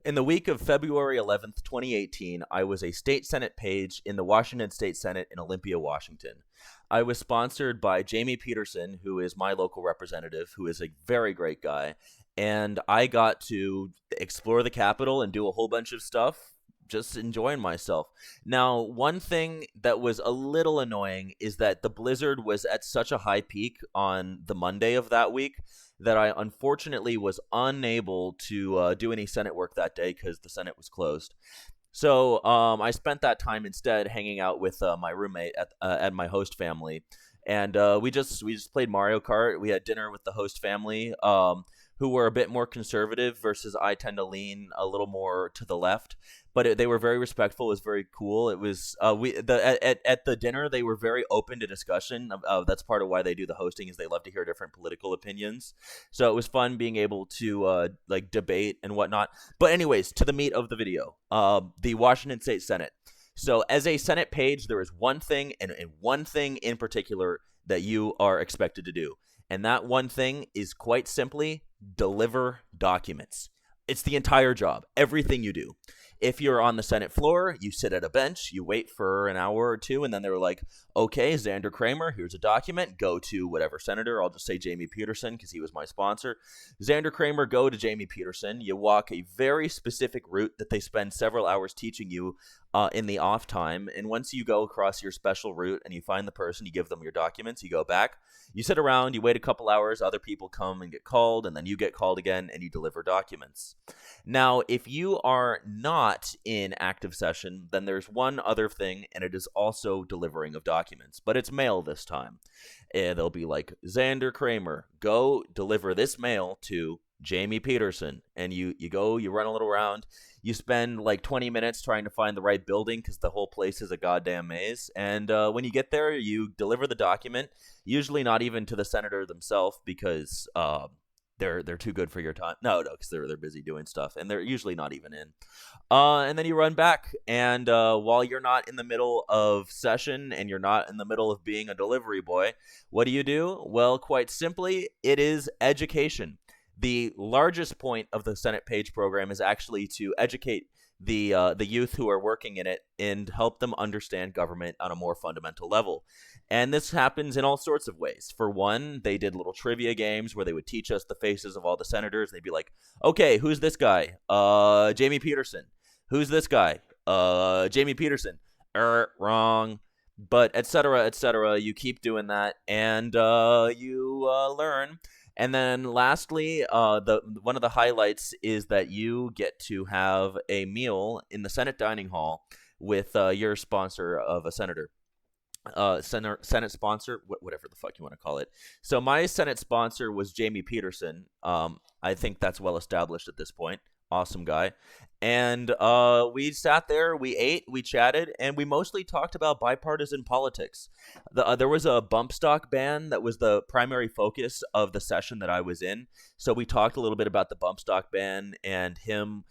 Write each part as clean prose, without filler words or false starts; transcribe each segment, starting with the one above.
In the week of February 11th, 2018, I was a state Senate page in the Washington State Senate in Olympia, Washington. I was sponsored by Jamie Peterson, who is my local representative, who is a very great guy, and I got to explore the Capitol and do a whole bunch of stuff, just enjoying myself. Now, one thing that was a little annoying is that the blizzard was at such a high peak on the Monday of that week that I unfortunately was unable to do any Senate work that day because the Senate was closed. So I spent that time instead hanging out with my roommate at my host family, and we just played Mario Kart. We had dinner with the host family, who were a bit more conservative versus I tend to lean a little more to the left. But they were very respectful. It was very cool. It was at the dinner they were very open to discussion. That's part of why they do the hosting, is they love to hear different political opinions. So it was fun being able to debate and whatnot. But anyways, to the meat of the video, the Washington State Senate. So as a Senate page, there is one thing and one thing in particular that you are expected to do. And that one thing is quite simply deliver documents. It's the entire job, everything you do. If you're on the Senate floor, you sit at a bench, you wait for an hour or two, and then they're like, okay, Xander Kramer, here's a document. Go to whatever senator. I'll just say Jamie Peterson because he was my sponsor. Xander Kramer, go to Jamie Peterson. You walk a very specific route that they spend several hours teaching you in the off time. And once you go across your special route and you find the person, you give them your documents, you go back, you sit around, you wait a couple hours, other people come and get called, and then you get called again and you deliver documents. Now, if you are not in active session, then there's one other thing, and it is also delivering of documents, but it's mail this time. They'll be like, Xander Kramer, go deliver this mail to Jamie Peterson. And you go, you run a little around, you spend like 20 minutes trying to find the right building because the whole place is a goddamn maze. And when you get there, you deliver the document, usually not even to the senator themselves because they're too good for your time. No, because they're busy doing stuff, and they're usually not even in. And then you run back, and while you're not in the middle of session and you're not in the middle of being a delivery boy, what do? Well, quite simply, it is education. The largest point of the Senate page program is actually to educate the youth who are working in it and help them understand government on a more fundamental level. And this happens in all sorts of ways. For one, they did little trivia games where they would teach us the faces of all the senators. They'd be like, okay, who's this guy? Jamie Peterson. Who's this guy? Jamie Peterson. Wrong. But et cetera, you keep doing that, and you learn. And then lastly, one of the highlights is that you get to have a meal in the Senate dining hall with your sponsor of a senator. Senate sponsor, whatever the fuck you want to call it. So my Senate sponsor was Jamie Peterson. I think that's well established at this point. Awesome guy. And we sat there, we ate, we chatted, and we mostly talked about bipartisan politics. There was a bump stock ban that was the primary focus of the session that I was in. So we talked a little bit about the bump stock ban and him.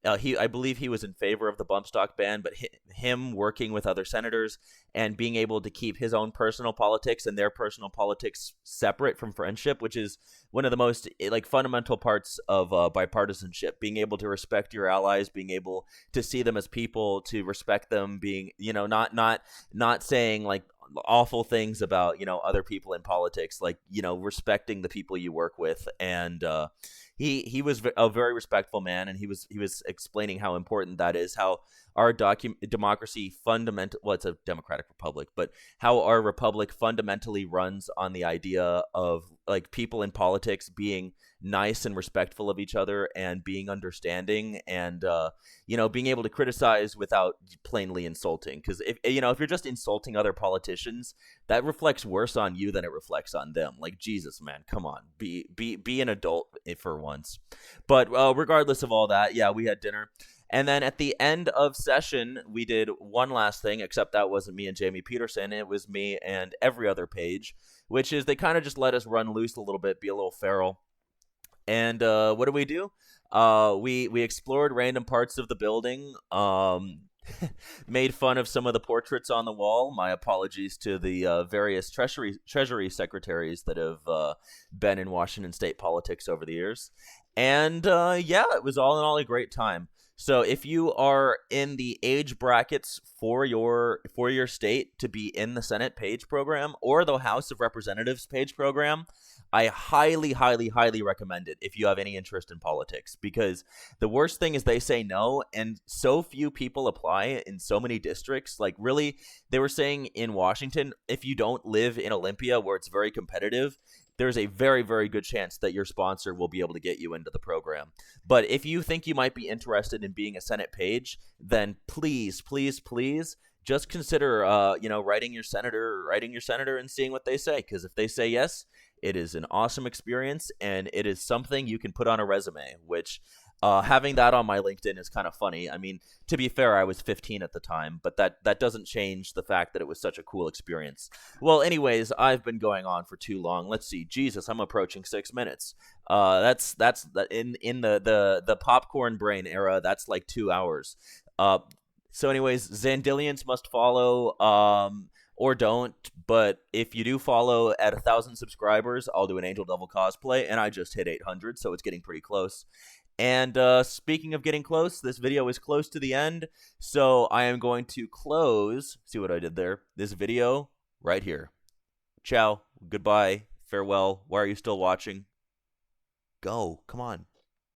I believe he was in favor of the bump stock ban, but him working with other senators and being able to keep his own personal politics and their personal politics separate from friendship, which is one of the most fundamental parts of bipartisanship, being able to respect your allies, being able to see them as people, to respect them, being, not saying like awful things about, other people in politics, respecting the people you work with. And he was a very respectful man, and he was explaining how important that is, how our democracy it's a democratic republic, but how our republic fundamentally runs on the idea of people in politics being nice and respectful of each other and being understanding and being able to criticize without plainly insulting. Because if you're just insulting other politicians, that reflects worse on you than it reflects on them. Like, Jesus, man, come on, be an adult for once. But regardless of all that, yeah, we had dinner. And then at the end of session, we did one last thing, except that wasn't me and Jamie Peterson. It was me and every other page, which is they kind of just let us run loose a little bit, be a little feral. And what did we do? We explored random parts of the building, made fun of some of the portraits on the wall. My apologies to the various treasury secretaries that have been in Washington state politics over the years. And it was all in all a great time. So if you are in the age brackets for your state to be in the Senate page program or the House of Representatives page program, I highly, highly, highly recommend it if you have any interest in politics, because the worst thing is they say no, and so few people apply in so many districts. Like, really, they were saying in Washington, if you don't live in Olympia where it's very competitive, there's a very, very good chance that your sponsor will be able to get you into the program. But if you think you might be interested in being a Senate page, then please, please, please just consider, writing your senator and seeing what they say. Because if they say yes, it is an awesome experience, and it is something you can put on a resume, which having that on my LinkedIn is kind of funny. I mean, to be fair, I was 15 at the time, but that doesn't change the fact that it was such a cool experience. Well, anyways, I've been going on for too long. Let's see. Jesus, I'm approaching 6 minutes. That's in the popcorn brain era. That's like 2 hours. So anyways, Xandilliones must follow. Or don't, but if you do follow at 1,000 subscribers, I'll do an Angel Devil cosplay, and I just hit 800, so it's getting pretty close. And speaking of getting close, this video is close to the end, so I am going to close, see what I did there, this video right here. Ciao, goodbye, farewell, why are you still watching? Go, come on.